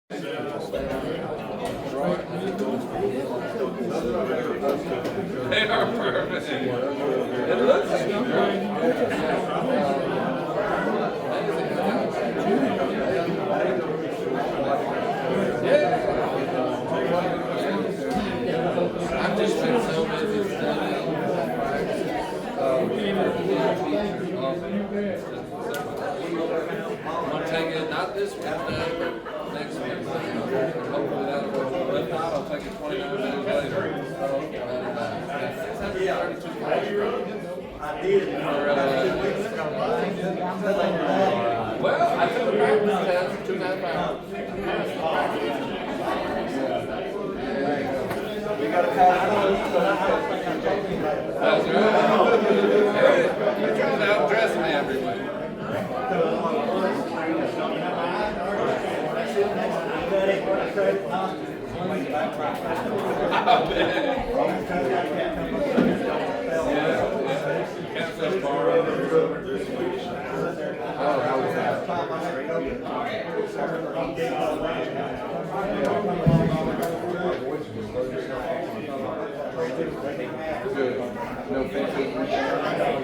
They are perfect. It looks I've just been so busy studying. I'm gonna take it not this Wednesday, but next Wednesday. Hopefully that'll work. If not, I'll take it 29 days later. I did. Well, I took the practice test, 2.5 hours. We got to pass it on. That's right. You're trying to outdress me every week. Oh, how was that? Good. No offense.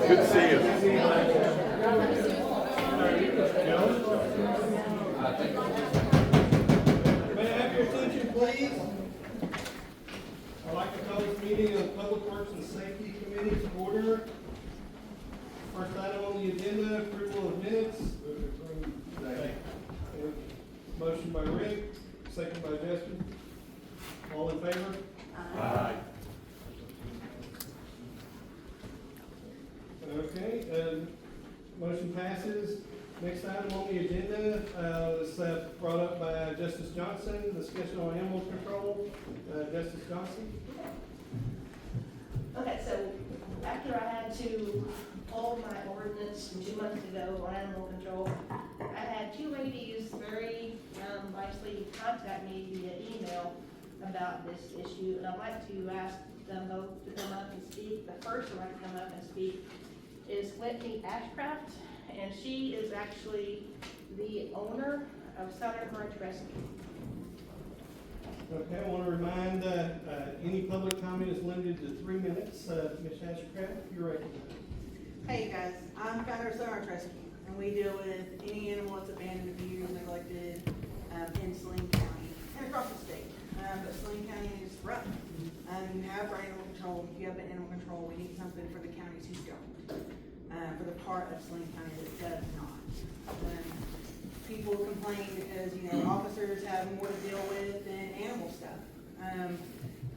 Good to see you. May I have your attention, please? I'd like to call this meeting of Public Works and Safety Committee to order. First item on the agenda, approval of minutes. Motion by Rick, second by Justin. All in favor? Aye. Okay, motion passes. Next item on the agenda is brought up by Justice Johnson, discussion on animal control. Justice Johnson? Okay, so after I had to pull my ordinance from 2 months ago on animal control, I had two ladies very nicely contact me via email about this issue, and I'd like to ask them both to come up and speak. The first one to come up and speak is Whitney Ashcraft, and she is actually the owner of Saline County Budget. Okay, I want to remind any public comment is limited to 3 minutes. Ms. Ashcraft, you're recognized. Hey guys, I'm founder of Saline Rescue, and we deal with any animal that's abandoned, abused, neglected in Saline County and across the state. But Saline County is rough. You have our animal control, you have the animal control, we need something for the counties who don't. For the part of Saline County that does not. People complain because, officers have more to deal with than animal stuff.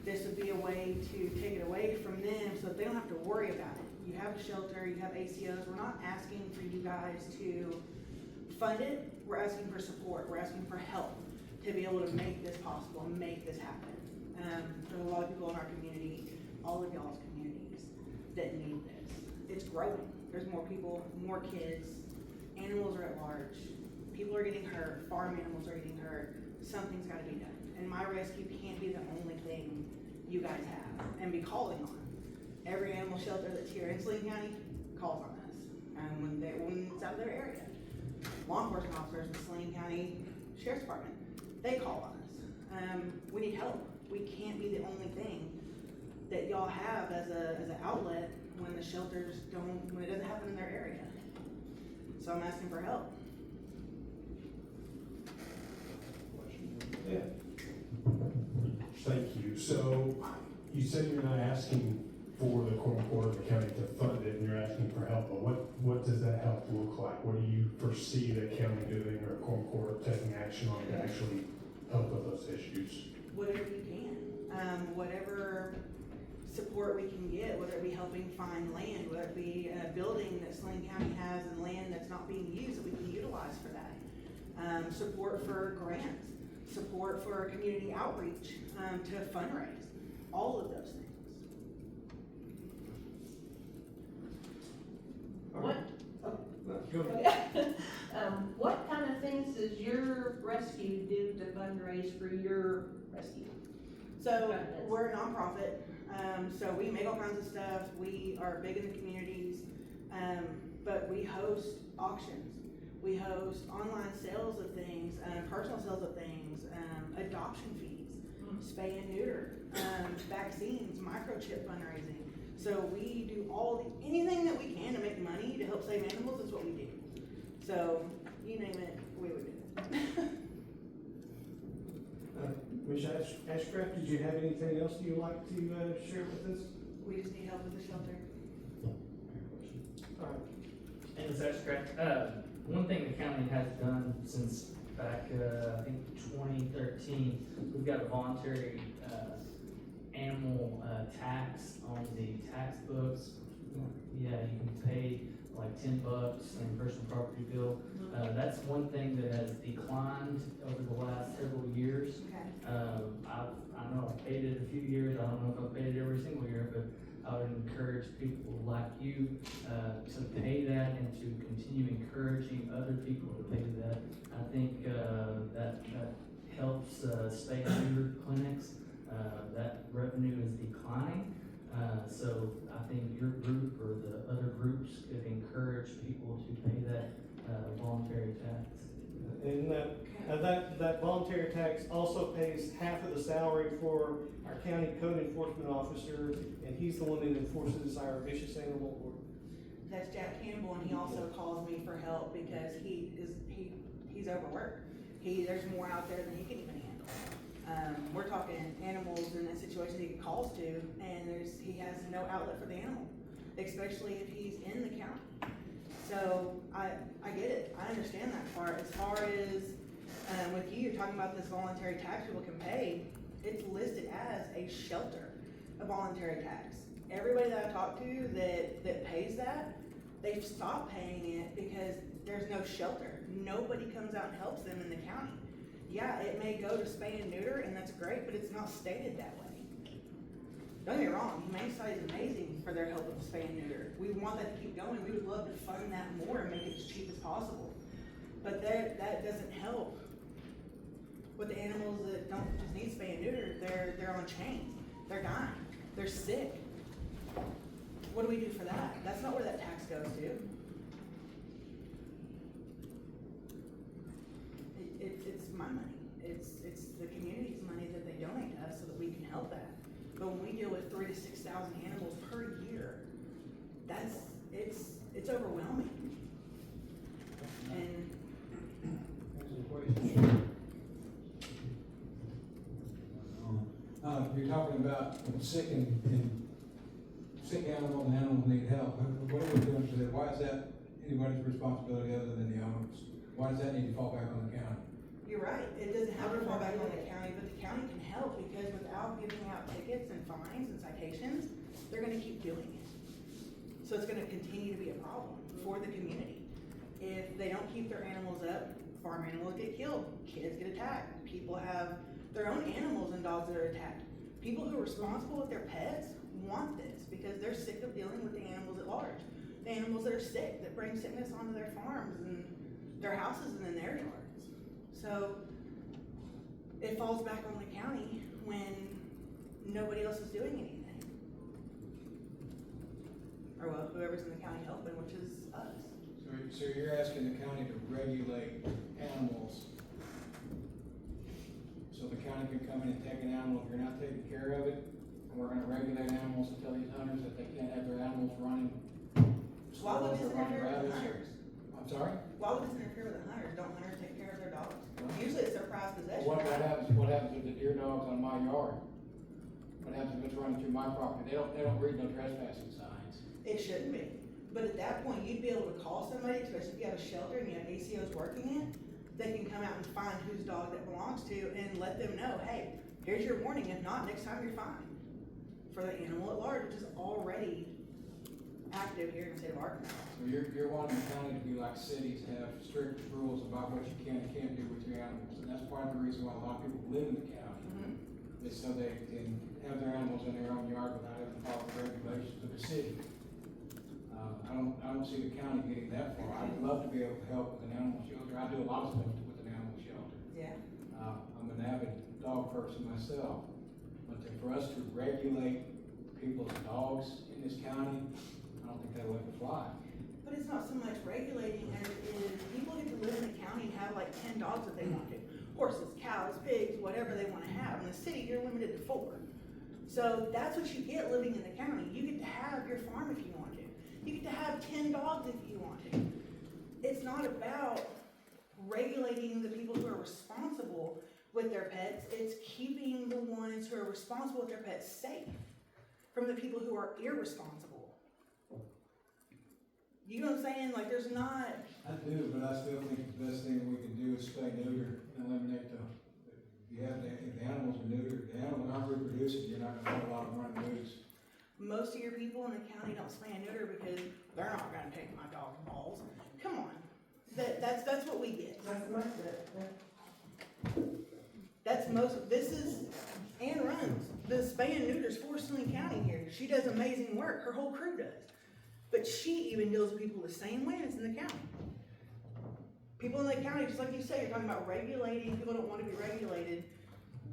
This would be a way to take it away from them so that they don't have to worry about it. You have a shelter, you have ACOs. We're not asking for you guys to fund it. We're asking for support. We're asking for help to be able to make this possible, make this happen. There's a lot of people in our community, all of y'all's communities, that need this. It's growing. There's more people, more kids. Animals are at large. People are getting hurt. Farm animals are getting hurt. Something's got to be done. And my rescue can't be the only thing you guys have and be calling on. Every animal shelter that's here in Saline County calls on us when it's out of their area. Law enforcement officers in the Saline County Sheriff's Department, they call on us. We need help. We can't be the only thing that y'all have as an outlet when the shelters when it doesn't happen in their area. So I'm asking for help. Yeah. Thank you. So you said you're not asking for the Quorum Court of the county to fund it, and you're asking for help, but what does that help look like? What do you foresee the county doing or Quorum Court taking action on to actually help with those issues? Whatever you can. Whatever support we can get, whether it be helping find land, whether it be a building that Saline County has and land that's not being used that we can utilize for that. Support for grants, support for community outreach, to fundraise, all of those things. What, Go ahead. what kind of things does your rescue do to fundraise for your rescue? So we're a nonprofit, so we make all kinds of stuff. We are big in the communities, but we host auctions. We host online sales of things, personal sales of things, adoption fees, spay and neuter, vaccines, microchip fundraising. So we do anything that we can to make money to help save animals is what we do. So you name it, we would do it. Ms. Ashcraft, did you have anything else you'd like to share with us? We just need help with the shelter. All right. And Ms. Ashcraft, one thing the county has done since back, I think 2013, we've got a voluntary, animal, tax on the tax books. Yeah, you can pay like $10 in personal property bill. That's one thing that has declined over the last several years. Okay. I know I've paid it a few years, I don't know if I've paid it every single year, but I would encourage people like you, to pay that and to continue encouraging other people to pay that. I think, that helps, spay and neuter clinics, that revenue is declining. So I think your group or the other groups could encourage people to pay that, voluntary tax. And that voluntary tax also pays half of the salary for our county code enforcement officer, and he's the one that enforces our vicious animal ordinance. That's Jack Campbell, and he also calls me for help because he's overworked. There's more out there than he can even handle. We're talking animals in a situation he calls to, and he has no outlet for the animal, especially if he's in the county. So I get it. I understand that part. As far as with you're talking about this voluntary tax people can pay, it's listed as a shelter, a voluntary tax. Everybody that I talk to that pays that, they've stopped paying it because there's no shelter. Nobody comes out and helps them in the county. Yeah, it may go to spay and neuter, and that's great, but it's not stated that way. Don't get me wrong, Humane Society is amazing for their help with spay and neuter. We want that to keep going. We would love to fund that more and make it as cheap as possible. But that doesn't help with the animals that don't just need spay and neuter. They're on chains. They're dying. They're sick. What do we do for that? That's not where that tax goes to. It's my money. It's the community's money that they donate to us so that we can help that. But when we deal with 3,000 to 6,000 animals per year, it's overwhelming. And you're talking about sick animals and animals need help. What are we doing for that? Why is that anybody's responsibility other than the owners? Why does that need to fall back on the county? you're right, it doesn't have to fall back on the county, but the county can help, because without giving out tickets and fines and citations, they're gonna keep doing it. So it's gonna continue to be a problem for the community. If they don't keep their animals up, farm animals get killed, kids get attacked, people have their own animals and dogs that are attacked. People who are responsible with their pets want this, because they're sick of dealing with the animals at large. The animals that are sick, that bring sickness onto their farms and their houses and in their yards. So it falls back on the county when nobody else is doing anything. Or well, whoever's in the county helping, which is us. So you're asking the county to regulate animals, so the county can come in and take an animal if you're not taking care of it, and we're gonna regulate animals and tell these hunters that they can't have their animals running. Why would this squirrels or running interfere with the rabbits. hunters? I'm sorry? Why would this interfere with the hunters? Don't hunters take care of their dogs? Usually it's their prized possession. What happens if the deer dog's on my yard? What happens if it's running through my property? They don't read no trespassing signs. It shouldn't be. But at that point, you'd be able to call somebody, especially if you have a shelter and you have ACOs working it, they can come out and find whose dog that belongs to and let them know, hey, here's your warning. If not, next time you're fine. for the animal at large, which is already active here in the state of Arkansas. So you're wanting the county to be like cities, have strict rules about what you can and can't do with your animals, and that's part of the reason why a lot of people live in the county. Is so they can have their animals in their own yard without having to follow the regulations of the city. I don't see the county getting that far. I'd love to be able to help with an animal shelter. I do a lot of stuff with an animal shelter. Yeah. I'm an avid dog person myself, but for us to regulate people's dogs in this county, I don't think that'll ever fly. But it's not so much regulating as it is people get to live in the county and have like 10 dogs if they want to. Horses, cows, pigs, whatever they want to have. In the city, you're limited to 4. So that's what you get living in the county. You get to have your farm if you want to. You get to have 10 dogs if you want to. It's not about regulating the people who are responsible with their pets. It's keeping the ones who are responsible with their pets safe from the people who are irresponsible. You know what I'm saying? Like, there's not. I do, but I still think the best thing that we can do is spay neuter and eliminate if the animals are neutered, the animals aren't reproducing, you're not gonna have a lot of running loose. Most of your people in the county don't spay and neuter because they're not gonna take my dog's balls. Come on. That's what we get. That's most, this is Ann runs the spay and neuters for Saline County here. She does amazing work, her whole crew does. But she even deals with people the same way as in the county. People in the county, just like you say, you're talking about regulating, people don't want to be regulated.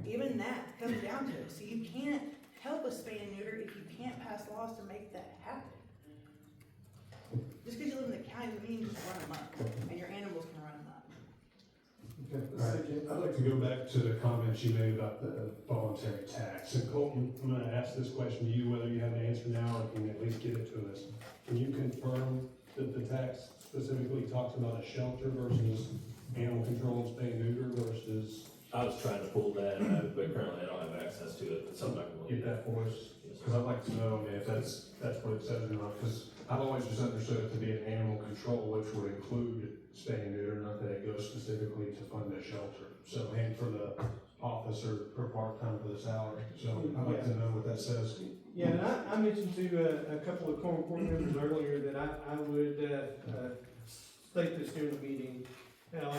Even that comes down to it. So you can't help a spay and neuter if you can't pass laws to make that happen. Just because you live in the county doesn't mean you just run them up, and your animals can run them up. Okay, I'd like to go back to the comments you made about the voluntary tax. And Colton, I'm gonna ask this question to you, whether you have an answer now or can at least get it to us. Can you confirm that the tax specifically talks about a shelter versus animal control and spay and neuter versus? I was trying to pull that, but currently I don't have access to it, but something I can look Get at. that for us? Because I'd like to know, I mean, if that's what it says or not, because I've always just understood it to be an animal control, which would include spay and neuter, not that it goes specifically to fund a shelter. So, and for the office or part-time for the salary. So I'd like to know what that says. Yeah, and I mentioned to a couple of Quorum Court members earlier that I would state this during the meeting. Now,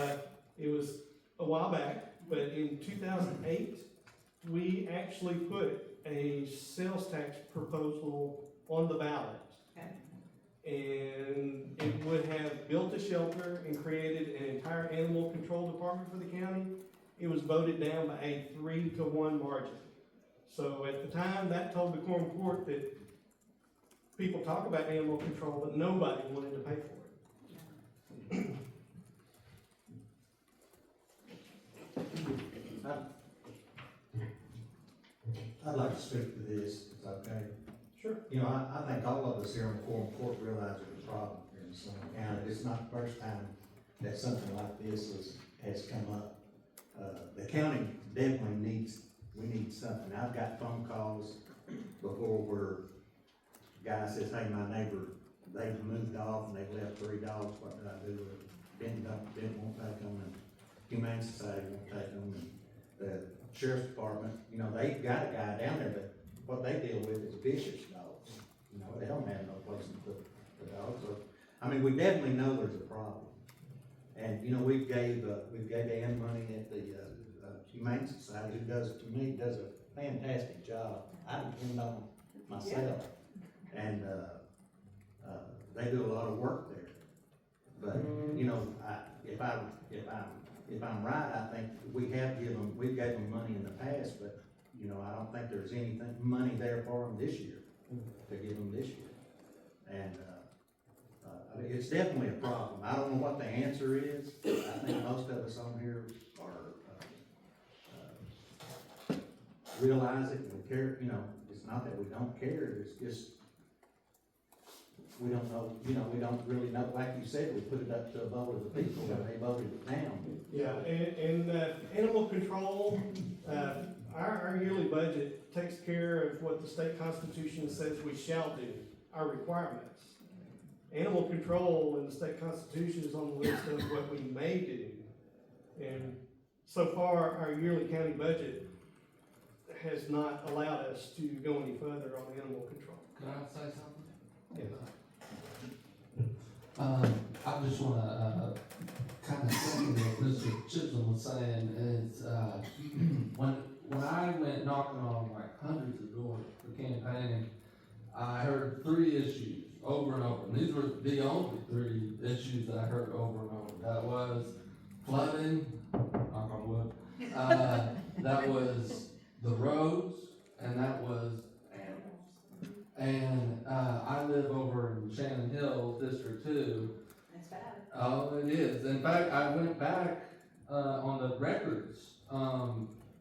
it was a while back, but in 2008, we actually put a sales tax proposal on the ballot. Okay. And it would have built a shelter and created an entire animal control department for the county. It was voted down by a 3-1 margin. So at the time, that told the Quorum Court that people talk about animal control, but nobody wanted to pay for it. I'd like to speak to this, if okay. Sure. You know, I think all of us here on the Quorum Court realize there's a problem here in Saline County. It's not the first time that something like this has come up. The county definitely we need something. I've got phone calls before where guy says, hey, my neighbor, they moved off and they left 3 dogs, what did I do with them? Didn't want to take them, and Humane Society won't take them, and the Sheriff's Department, you know, they've got a guy down there, but what they deal with is vicious dogs. You know, they don't have no place to put the dogs. So, I mean, we definitely know there's a problem. And, you know, we gave Ann money at the Humane Society, who does a fantastic job. I depend on them myself. And, they do a lot of work there. But, you know, if I'm right, I think we've gave them money in the past, but, you know, I don't think there's anything, money there for them this year, to give them this year. And, I mean, it's definitely a problem. I don't know what the answer is. I think most of us on here realize it and care, you know, it's not that we don't care, it's just, we don't know, you know, we don't really know, like you said, we put it up to a vote of the people, and they voted it down. Yeah, and animal control, our yearly budget takes care of what the state constitution says we shall do, our requirements. Animal control in the state constitution is on the list of what we may do. And so far, our yearly county budget has not allowed us to go any further on animal control. Can I say something? I just wanna, kind of second what Mr. Chisholm was saying is, when I went knocking on like hundreds of doors for campaigning, I heard 3 issues over and over. And these were the only 3 issues that I heard over and over. That was flooding, knock on wood, that was the roads, and that was animals. And, I live over in Shannon Hill, District 2. It's bad. Oh, it is. In fact, I went back, on the records.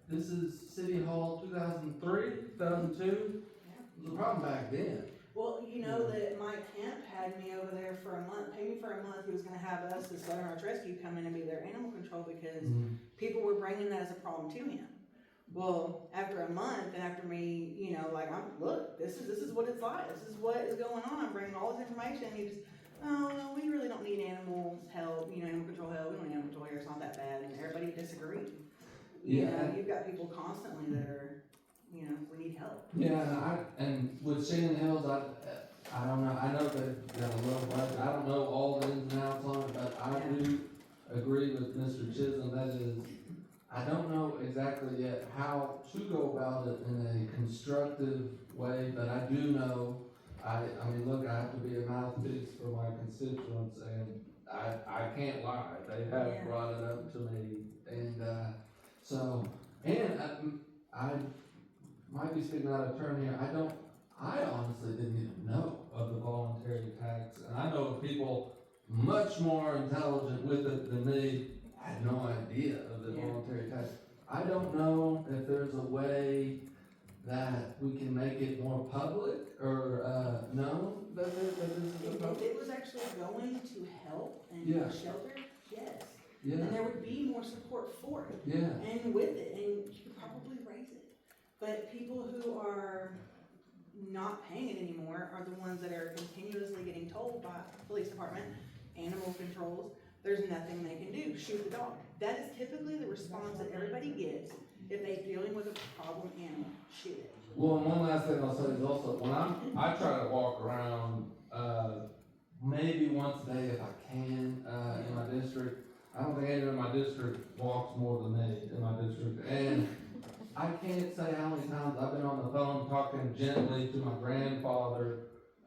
This is City Hall 2003, 2002. It was a problem back then. Well, you know that Mike Kemp had me over there for a month, paid me for a month. He was gonna have us as Southern Arts Rescue come in and be their animal control because people were bringing that as a problem to him. Well, after a month and after me, you know, like, look, this is what it's like. This is what is going on. I'm bringing all this information. He just, oh, no, we really don't need animal help, you know, animal control help. We don't need animal control here. It's not that bad. And everybody disagreed. You know, you've got people constantly that are, you know, we need help. Yeah, and with Shannon Hills, I don't know, I know they've got a low budget, I don't know all the ins and outs on it, but I do agree with Mr. Chisholm, that is, I don't know exactly yet how to go about it in a constructive way, but I do know, I mean, look, I have to be a mouthpiece for my constituents, and I can't lie, they have brought it up to me, and, I might be speaking out of turn here, I honestly didn't even know of the voluntary tax, and I know people much more intelligent with it than me had no idea of the voluntary tax. I don't know if there's a way that we can make it more public, or, known that this is a If public. it was actually going to help and shelter, yes. Yeah, And there would be more support for it. yeah, And with it, and you could probably raise it. But people who are not paying it anymore are the ones that are continuously getting told by the police department, animal controls, there's nothing they can do, shoot the dog. That is typically the response that everybody gets if they're dealing with a problem animal, shoot it. well, and one last thing I'll say is also, when I try to walk around, maybe once a day if I can, in my district. I don't think anyone in my district walks more than me in my district, and I can't say how many times I've been on the phone talking gently to my grandfather,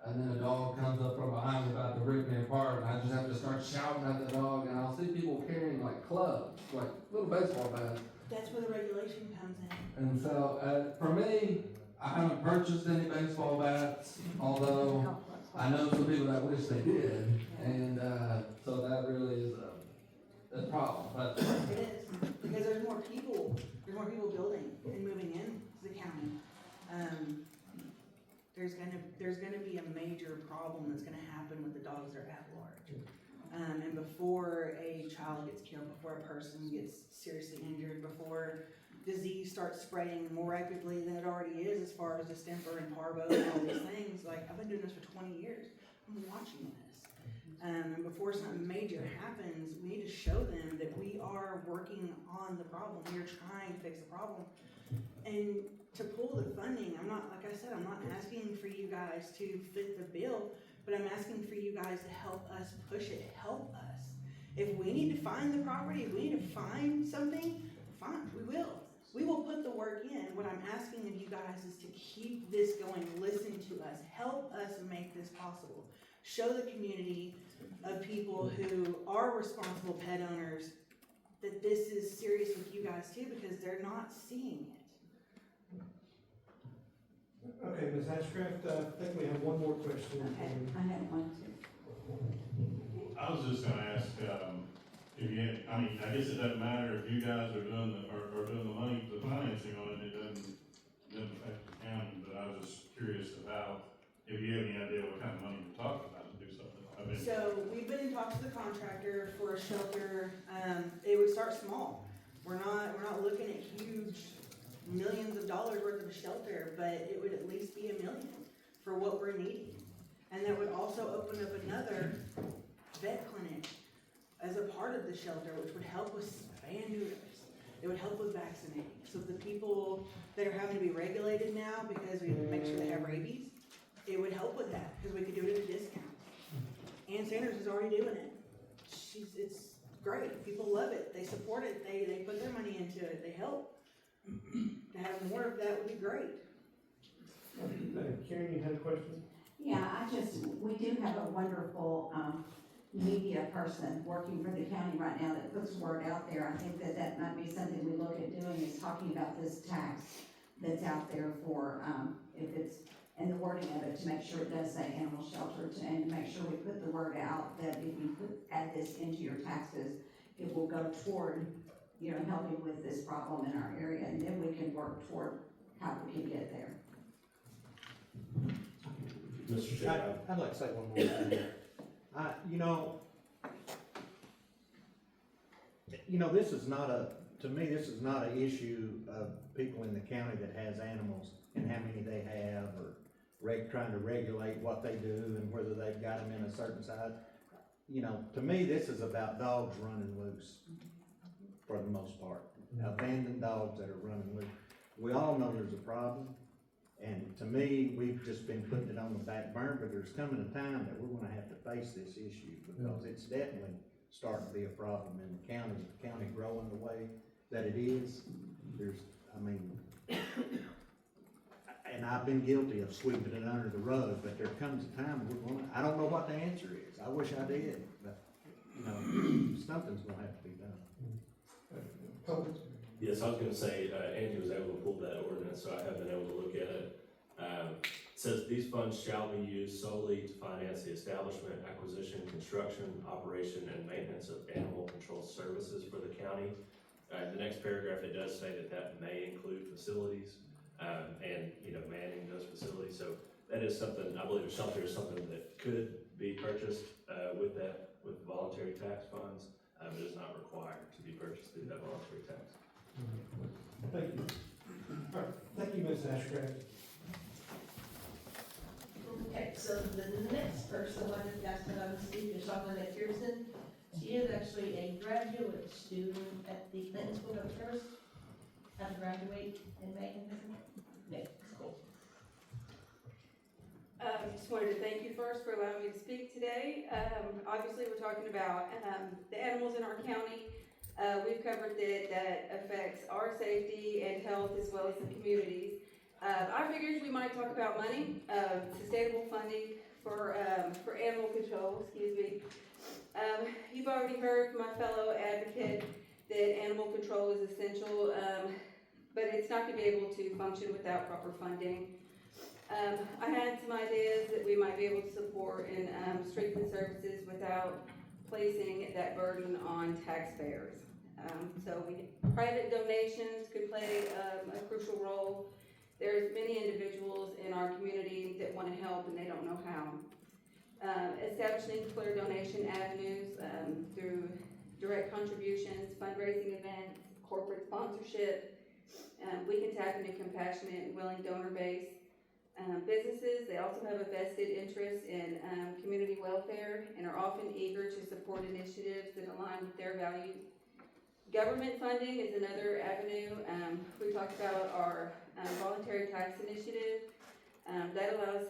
and then a dog comes up from behind me about to rip me apart, and I just have to start shouting at the dog, and I'll see people carrying like clubs, like little baseball bats. That's where the regulation comes in. And so, for me, I haven't purchased any baseball bats, although I know some people that wish they did, and, so that really is a problem, but. It is, because there's more people building and moving into the county. There's gonna be a major problem that's gonna happen with the dogs that are at large. And before a child gets killed, before a person gets seriously injured, before disease starts spreading more rapidly than it already is as far as distemper and parvo and all these things, like, I've been doing this for 20 years, I'm watching this. And before something major happens, we need to show them that we are working on the problem, we are trying to fix the problem. And to pull the funding, I'm not, like I said, I'm not asking for you guys to fit the bill, but I'm asking for you guys to help us push it, help us. If we need to find the property, if we need to find something, fine, we will. We will put the work in. What I'm asking of you guys is to keep this going, listen to us, help us make this possible. Show the community of people who are responsible pet owners that this is serious with you guys too, because they're not seeing it. Okay, Ms. Ashcraft, I think we have one more question. Okay, I have one too. I was just gonna ask, if you had, I mean, I guess it doesn't matter if you guys are doing the money, the financing on it, it doesn't affect the county, but I was just curious about if you have any idea what kind of money we're talking about to do something. I mean, So we've been in talks with the contractor for a shelter. It would start small. We're not looking at huge millions of dollars worth of a shelter, but it would at least be $1 million for what we're needing. And that would also open up another vet clinic as a part of the shelter, which would help with spay neuters. It would help with vaccinating. So the people that are having to be regulated now because we make sure they have rabies, it would help with that because we could do it at a discount. Ann Sanders is already doing it. It's great. People love it. They support it. They put their money into it. They help. To have more of that would be great. Karen, you had a question? Yeah, we do have a wonderful, media person working for the county right now that puts word out there. I think that might be something we look at doing, is talking about this tax that's out there for, if it's, and the wording of it, to make sure it does say animal shelter, and to make sure we put the word out that if you add this into your taxes, it will go toward, helping with this problem in our area, and then we can work toward how we can get there. Mr. Chair. I'd like to say one more thing. This is not to me, this is not an issue of people in the county that has animals and how many they have, or trying to regulate what they do and whether they've got them in a certain size. To me, this is about dogs running loose, for the most part. Abandoned dogs that are running loose. We all know there's a problem. And to me, we've just been putting it on the back burner, but there's coming a time that we're gonna have to face this issue, because it's definitely starting to be a problem in the county. With the county growing the way that it is, and I've been guilty of sweeping it under the rug, but there comes a time I don't know what the answer is. I wish I did, but, something's gonna have to be done. Yes, I was gonna say, Angie was able to pull that ordinance, so I have been able to look at it. It says these funds shall be used solely to finance the establishment, acquisition, construction, operation, and maintenance of animal control services for the county. The next paragraph, it does say that may include facilities, and, manning those facilities. So that is something, I believe a shelter is something that could be purchased, with voluntary tax funds. It is not required to be purchased through that voluntary tax. Thank you. All right, thank you, Ms. Ashcraft. Okay, so the next person, I just asked that I would speak, is Shauna McPherson. She is actually a graduate student at the Clinton School of Affairs. Have to graduate in May, May school. Just wanted to thank you first for allowing me to speak today. Obviously, we're talking about the animals in our county. We've covered that affects our safety and health as well as the communities. I figured we might talk about money, sustainable funding for animal control, You've already heard from my fellow advocate that animal control is essential, but it's not going to be able to function without proper funding. I had some ideas that we might be able to support and strengthen services without placing that burden on taxpayers. Private donations could play a crucial role. There's many individuals in our community that want to help and they don't know how. Establishing clear donation avenues through direct contributions, fundraising events, corporate sponsorship. We can tap into compassionate and willing donor base. Businesses, they also have a vested interest in community welfare and are often eager to support initiatives that align with their values. Government funding is another avenue. We talked about our voluntary tax initiative. That allows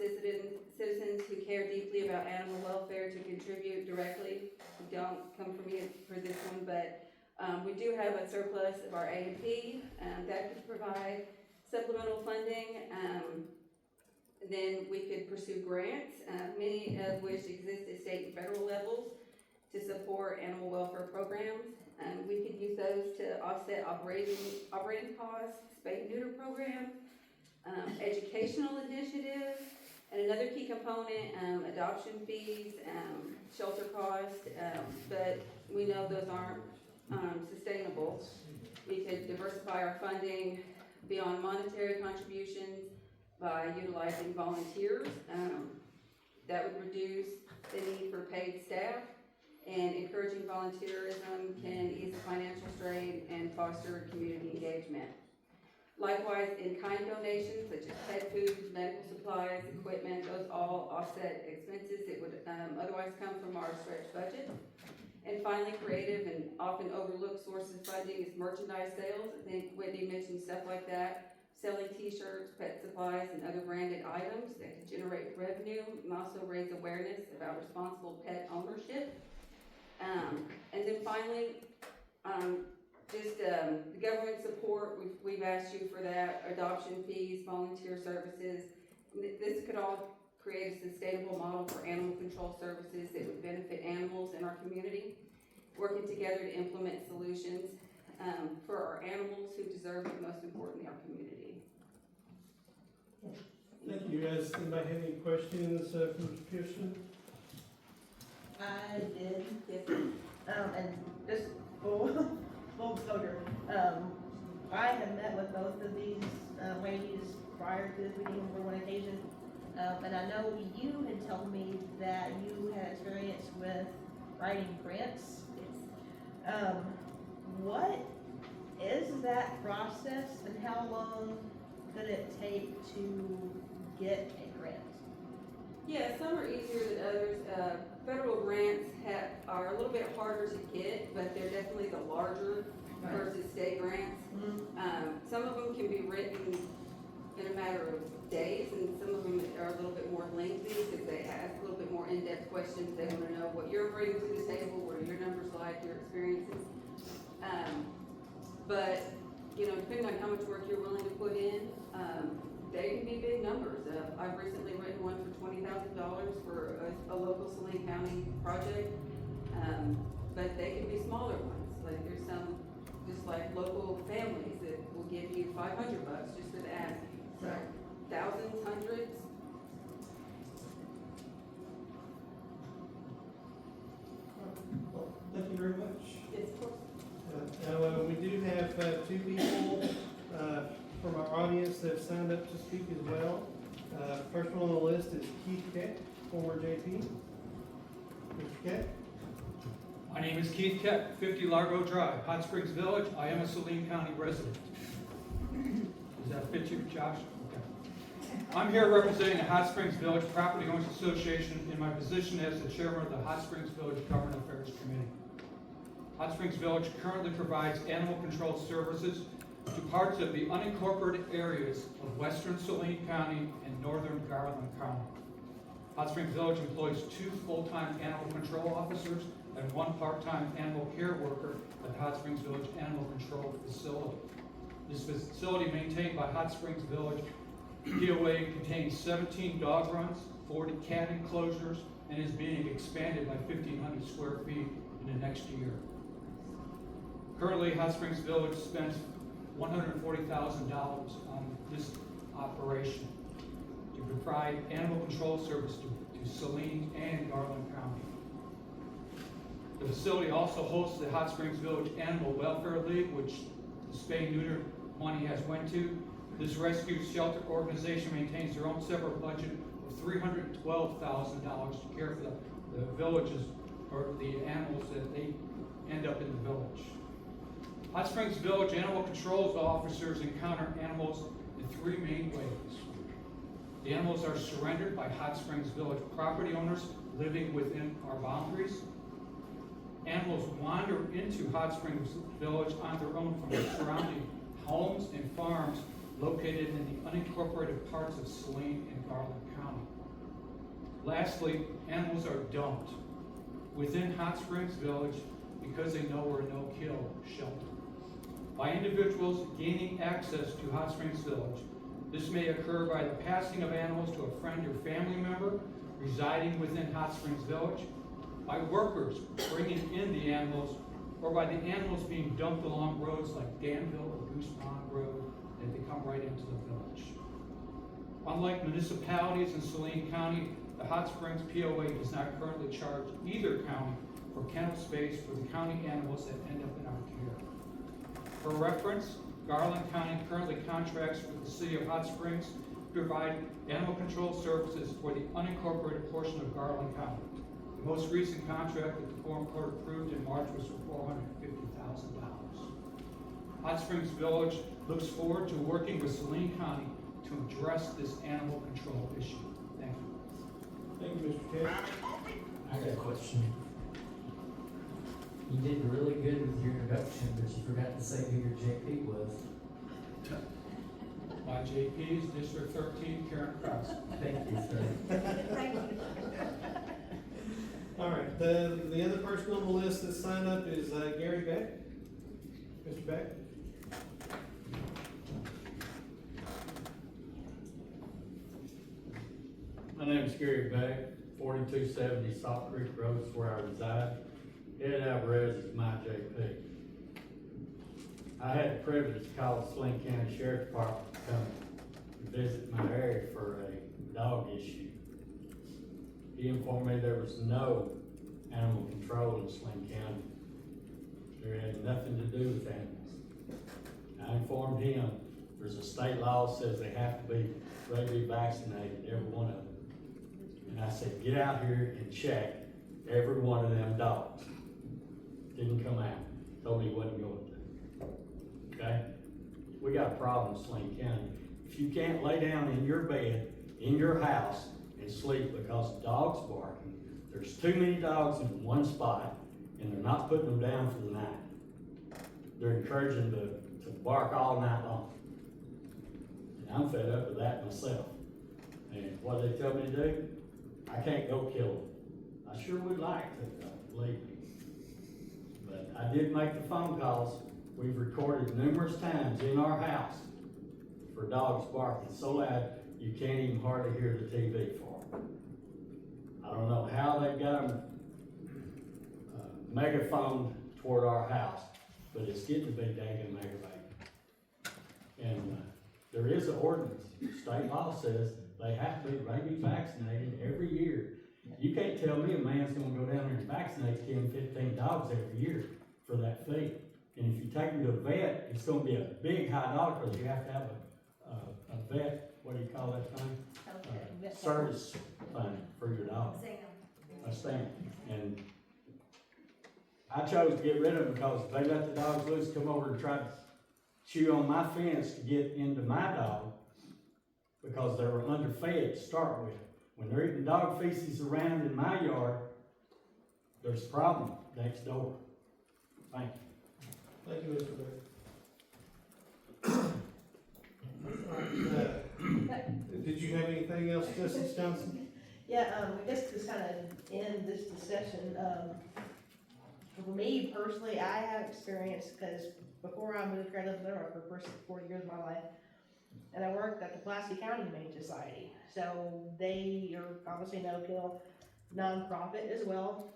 citizens who care deeply about animal welfare to contribute directly. Don't come for me for this one, but we do have a surplus of our A&P that could provide supplemental funding. Then we could pursue grants, many of which exist at state and federal levels, to support animal welfare programs. We could use those to offset operating costs, spay and neuter programs, educational initiatives, and another key component, adoption fees, shelter costs, but we know those aren't sustainable. We could diversify our funding beyond monetary contributions by utilizing volunteers. That would reduce the need for paid staff, and encouraging volunteerism can ease the financial strain and foster community engagement. Likewise, in-kind donations such as pet food, medical supplies, equipment, those all offset expenses that would otherwise come from our stretched budget. And finally, creative and often overlooked source of funding is merchandise sales. I think Whitney mentioned stuff like that, selling t-shirts, pet supplies, and other branded items that can generate revenue and also raise awareness about responsible pet ownership. And then finally, the government support, we've asked you for that, adoption fees, volunteer services. This could all create a sustainable model for animal control services that would benefit animals in our community, working together to implement solutions for our animals who deserve it, most importantly, our community. Thank you, guys. Anybody have any questions for Mr. Pearson? I did, yes. And just full disclosure, I have met with both of these ladies prior to this meeting for one occasion. And I know you had told me that you had experience with writing grants. What is that process and how long did it take to get a grant? Yeah, some are easier than others. Federal grants are a little bit harder to get, but they're definitely the larger versus state grants. Some of them can be written in a matter of days, and some of them are a little bit more lengthy because they ask a little bit more in-depth questions. They want to know what you're bringing to the table, what are your numbers like, your experiences. But, you know, depending on how much work you're willing to put in, they can be big numbers. I've recently written one for $20,000 for a local Saline County project, but they can be smaller ones. Like there's some, just like local families that will give you $500 just for the asking. So thousands, hundreds. Well, thank you very much. Yes, of course. Now, we do have two people from our audience that have signed up to speak as well. First one on the list is Keith Keck, former JP. Mr. Keck? My name is Keith Keck, 50 Largo Drive, Hot Springs Village. I am a Saline County resident. Does that fit you, Josh? Okay. I'm here representing the Hot Springs Village Property Owners Association in my position as the chairman of the Hot Springs Village Government Affairs Committee. Hot Springs Village currently provides animal control services to parts of the unincorporated areas of western Saline County and northern Garland County. Hot Springs Village employs 2 full-time animal control officers and 1 part-time animal care worker at the Hot Springs Village Animal Control Facility. This facility, maintained by Hot Springs Village POA, contains 17 dog runs, 40 cat enclosures, and is being expanded by 1,500 square feet in the next year. Currently, Hot Springs Village spends $140,000 on this operation to provide animal control service to Saline and Garland County. The facility also hosts the Hot Springs Village Animal Welfare League, which the spay-neuter money has went to. This rescue shelter organization maintains their own separate budget of $312,000 to care for the villages or the animals that they end up in the village. Hot Springs Village Animal Control officers encounter animals in 3 main ways. The animals are surrendered by Hot Springs Village property owners living within our boundaries. Animals wander into Hot Springs Village on their own from the surrounding homes and farms located in the unincorporated parts of Saline and Garland County. Lastly, animals are dumped within Hot Springs Village because they know we're a no-kill shelter. By individuals gaining access to Hot Springs Village, this may occur by the passing of animals to a friend or family member residing within Hot Springs Village, by workers bringing in the animals, or by the animals being dumped along roads like Danville or Goose Pond Road that they come right into the village. Unlike municipalities in Saline County, the Hot Springs POA does not currently charge either county for kennel space for the county animals that end up in our care. For reference, Garland County currently contracts with the city of Hot Springs to provide animal control services for the unincorporated portion of Garland County. The most recent contract that the Quorum Court approved in March was for $450,000. Hot Springs Village looks forward to working with Saline County to address this animal control issue. Thank you. Thank you, Mr. Keck. I got a question. You did really good with your introduction, but you forgot to say who your JP was. My JP is District 13, Karen Kraus. Thank you, sir. All right, the other person on the list that signed up is Gary Beck. Mr. Beck? My name is Gary Beck, 4270 Salt Creek Road is where I reside. Ed Alvarez is my JP. I had the privilege to call the Saline County Sheriff's Department to come and visit my area for a dog issue. He informed me there was no animal control in Saline County. There had nothing to do with animals. I informed him there's a state law that says they have to be rabies vaccinated, every one of them. And I said, get out here and check every one of them dogs. Didn't come out. Told me he wasn't going to. Okay? We got a problem in Saline County. If you can't lay down in your bed, in your house, and sleep because the dog's barking, there's too many dogs in one spot, and they're not putting them down for the night. They're encouraging them to bark all night long. And I'm fed up with that myself. And what they tell me to do, I can't go kill them. I sure would like to, believe me. But I did make the phone calls. We've recorded numerous times in our house for dogs barking so loud you can't even hardly hear the TV for them. I don't know how they got them megaphone toward our house, but it's getting to be daggum aggravating. And there is an ordinance. State law says they have to be rabies vaccinated every year. You can't tell me a man's gonna go down there and vaccinate 10, 15 dogs every year for that fee. And if you take them to a vet, it's gonna be a big high dollar because you have to have a vet, what do you call that thing? Service fund for your dog. A stamp. And I chose to get rid of them because if they let the dogs loose, come over and try to chew on my fence to get into my dog, because they were underfed to start with. When they're eating dog feces around in my yard, there's a problem next door. Thank you. Thank you, Mr. Beck. Did you have anything else, Justice Johnson? Yeah, I guess to kind of end this discussion, for me personally, I have experience, because before I moved here, I lived in Little Rock for the first 4 years of my life, and I worked at the Pulaski County Humane Society. So they are obviously no-kill nonprofit as well.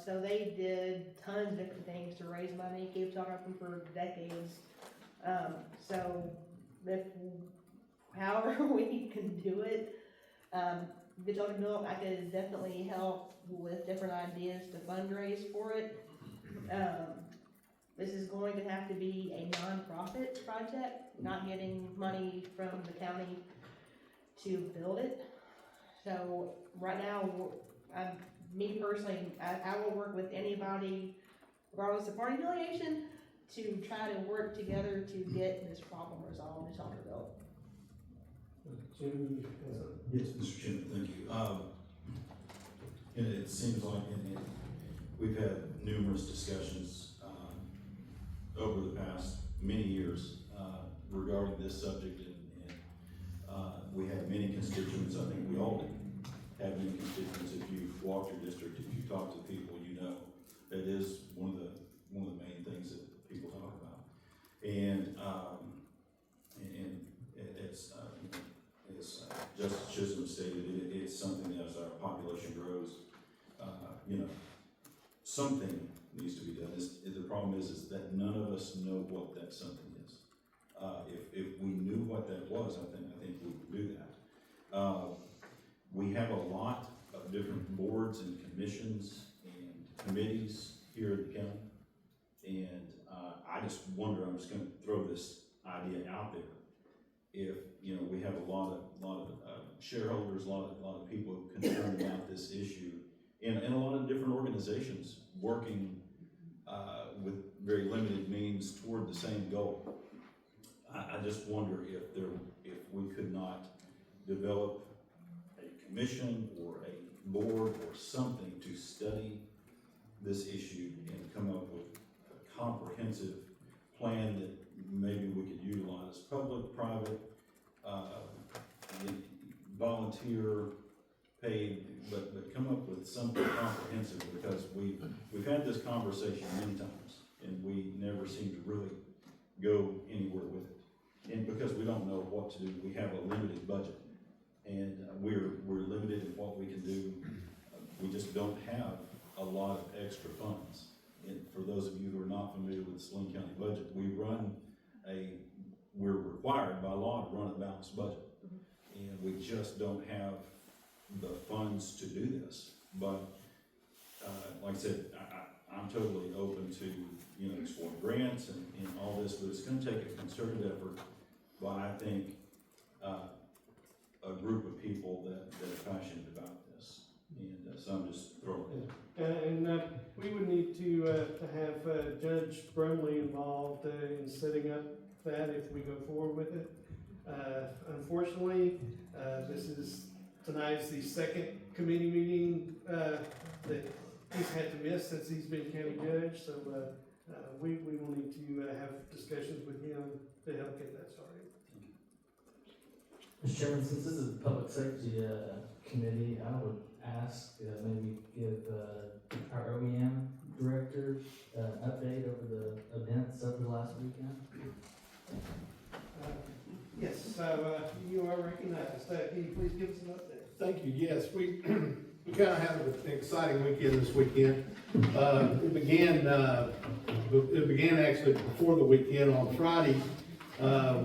So they did tons of different things to raise money, keep talking about them for decades. So if, however we can do it, get y'all to know, I could definitely help with different ideas to fundraise for it. This is going to have to be a non-profit project, not getting money from the county to build it. So right now, me personally, I will work with anybody, regardless of party affiliation, to try to work together to get this problem resolved in Chalkerville. Jim? Yes, Mr. Chairman, thank you. And it seems like we've had numerous discussions over the past many years regarding this subject, and we have many constituents. I think we all have many constituents. If you've walked your district, if you talk to people, you know that is one of the main things that people talk about. And as Justice Chisholm stated, it's something that as our population grows, something needs to be done. The problem is that none of us know what that something is. If we knew what that was, I think we would do that. We have a lot of different boards and commissions and committees here in the county, and I just wonder. I'm just going to throw this idea out there. If we have a lot of shareholders, a lot of people concerned about this issue, and a lot of different organizations working with very limited means toward the same goal. I just wonder if we could not develop a commission or a board or something to study this issue and come up with a comprehensive plan that maybe we could utilize, public, private, volunteer, paid, but come up with something comprehensive, because we've had this conversation many times, and we never seem to really go anywhere with it. And because we don't know what to do, we have a limited budget, and we're limited in what we can do. We just don't have a lot of extra funds. And for those of you who are not familiar with the Saline County budget, we're required by law to run a balanced budget. And we just don't have the funds to do this. But like I said, I'm totally open to, exploring grants and all this, but it's gonna take a concerted effort by, I think, a group of people that are passionate about this. And so I'm just throwing it in. And we would need to have Judge Brumley involved in setting up that if we go forward with it. Unfortunately, tonight is the second committee meeting that he's had to miss since he's been county judge, so we will need to have discussions with him to help get that started. Mr. Chairman, since this is a public safety committee, I would ask maybe give our OEM director an update over the events over the last weekend. Yes, so you are recognized. Can you please give us an update? Thank you. Yes, we kind of had an exciting weekend this weekend. It began actually before the weekend on Friday.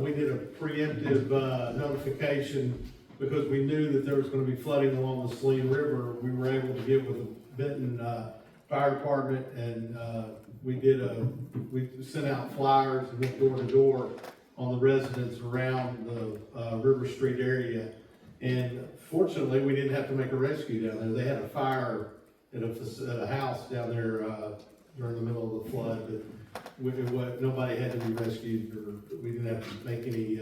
We did a preemptive notification because we knew that there was going to be flooding along the Saline River. We were able to get with the Benton Fire Department, and we sent out flyers and went door to door on the residents around the River Street area. And fortunately, we didn't have to make a rescue down there. They had a fire at a house down there during the middle of the flood, but nobody had to be rescued, or we didn't have to make any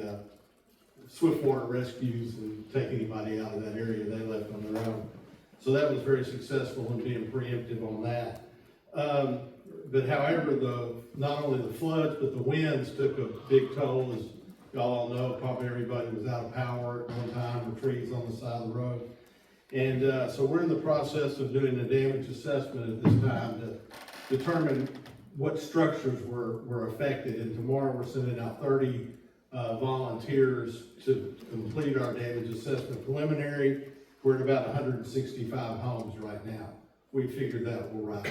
swiftwater rescues and take anybody out of that area. They left on their own. So that was very successful in being preemptive on that. But however, not only the floods, but the winds took a big toll. As y'all all know, probably everybody was out of power at one time, or trees on the side of the road. And so we're in the process of doing a damage assessment at this time to determine what structures were affected. And tomorrow we're sending out 30 volunteers to complete our damage assessment preliminary. We're at about 165 homes right now. We figured that will rise.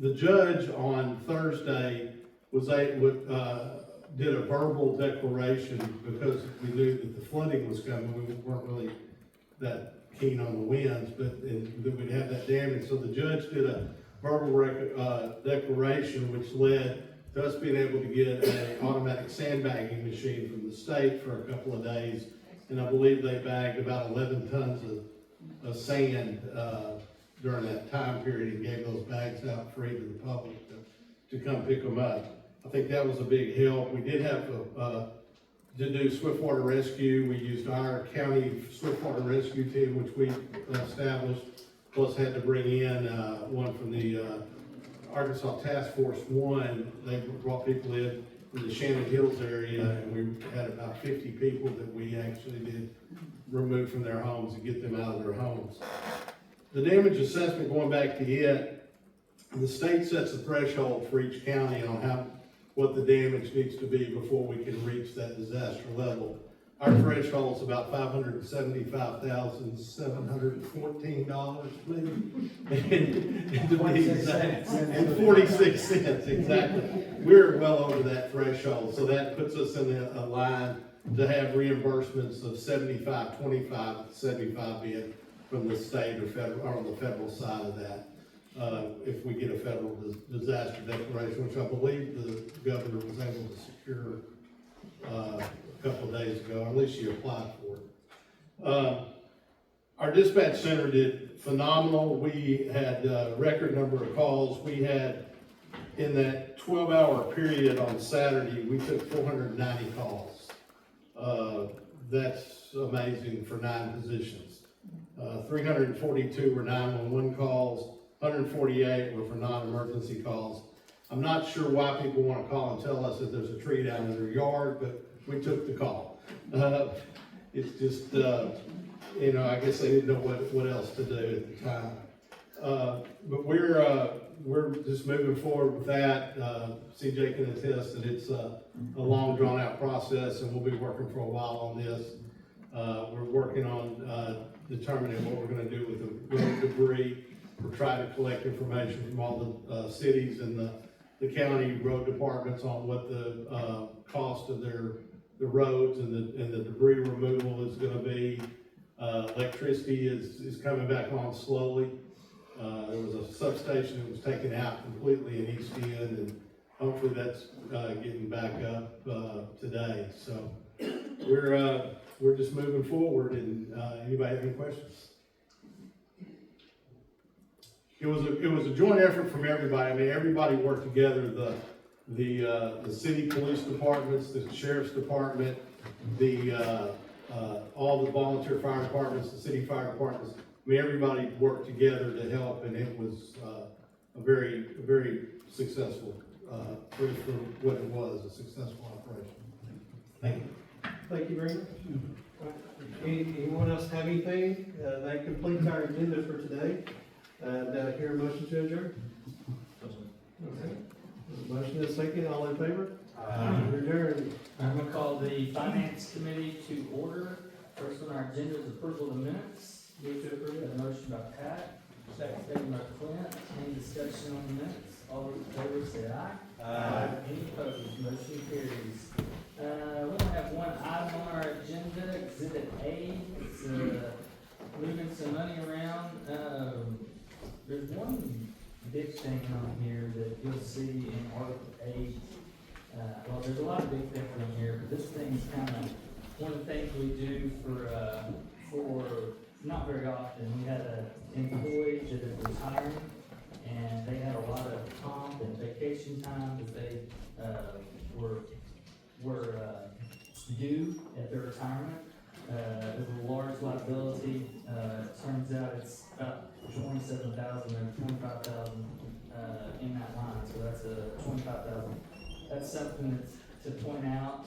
The judge on Thursday did a verbal declaration because we knew that the flooding was coming. We weren't really that keen on the winds, but that we'd have that damage. So the judge did a verbal declaration, which led to us being able to get an automatic sandbagging machine from the state for a couple of days. And I believe they bagged about 11 tons of sand during that time period and gave those bags out free to the public to come pick them up. I think that was a big help. We did have to do swiftwater rescue. We used our county swiftwater rescue team, which we established, plus had to bring in one from the Arkansas Task Force 1. They brought people in from the Shannon Hills area, and we had about 50 people that we actually did remove from their homes and get them out of their homes. The damage assessment, going back to it, the state sets a threshold for each county on what the damage needs to be before we can reach that disaster level. Our threshold is about $575,714, maybe, and to be exact, and 46 cents, exactly. We're well over that threshold, so that puts us in a line to have reimbursements of 75, 25, 75 being from the state or federal, or on the federal side of that. If we get a federal disaster declaration, which I believe the governor was able to secure a couple of days ago, or at least she applied for it. Our dispatch center did phenomenal. We had a record number of calls. We had, in that 12-hour period on Saturday, we took 490 calls. That's amazing for 9 positions. 342 were 911 calls, 148 were for non-emergency calls. I'm not sure why people want to call and tell us that there's a tree down in their yard, but we took the call. It's just, you know, I guess they didn't know what else to do at the time. But we're just moving forward with that. CJ can attest that it's a long, drawn-out process, and we'll be working for a while on this. We're working on determining what we're going to do with the road debris. We're trying to collect information from all the cities and the county road departments on what the cost of the roads and the debris removal is going to be. Electricity is coming back on slowly. There was a substation that was taken out completely in East End, and hopefully that's getting back up today. So we're just moving forward. And anybody have any questions? It was a joint effort from everybody. I mean, everybody worked together. The city police departments, the sheriff's department, all the volunteer fire departments, the city fire departments. I mean, everybody worked together to help, and it was a very successful, for what it was, a successful operation. Thank you. Thank you very much. Anyone else have anything? That completes our agenda for today. Hear a motion to adjourn? Okay. Motion is second, all in favor? We're adjourned. I'm gonna call the Finance Committee to order. First on our agenda is approval of the minutes. Move to approve. Got a motion by Pat, second by Clint. Any discussion on the minutes? All those in favor say aye. Aye. Any opposed? Motion carries. We only have one item on our agenda, Exhibit A. It's moving some money around. There's one big thing on here that you'll see in Article 8. Well, there's a lot of big things on here, but this thing's kind of one of the things we do for not very often. We had an employee that is retiring, and they had a lot of comp and vacation time that they were due at their retirement. It was a large liability. Turns out it's about $27,000 or $25,000 in that line, so that's a $25,000. That's something to point out.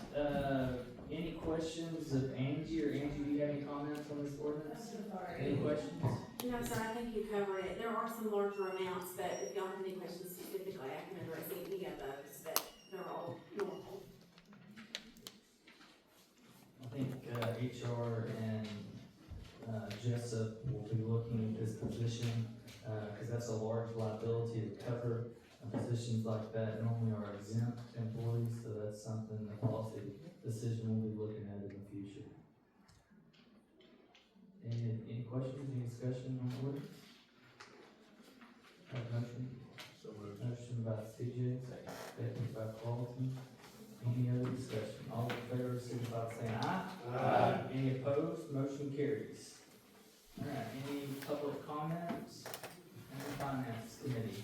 Any questions of Angie, or Angie, do you have any comments on this ordinance? Any questions? No, sir, I think you covered it. There are some larger amounts, but if y'all have any questions specifically, I can address any of those, but they're all normal. I think HR and Jessup will be looking at this position, because that's a large liability to cover. Positions like that normally are exempt employees, so that's something the policy decision we'll be looking at in the future. Any questions, any discussion on the ordinance? Have a motion? So moved. Motion by CJ, second by Carlton. Any other discussion? All in favor, signify by saying aye. Aye. Any opposed? Motion carries. All right, any public comments? And the Finance Committee.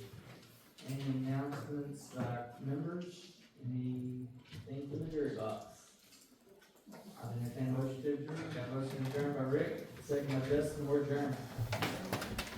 Any announcements by members? Anything from the jury box? I entertain a motion to adjourn. Got a motion to adjourn by Rick, second by Justin. We're adjourned.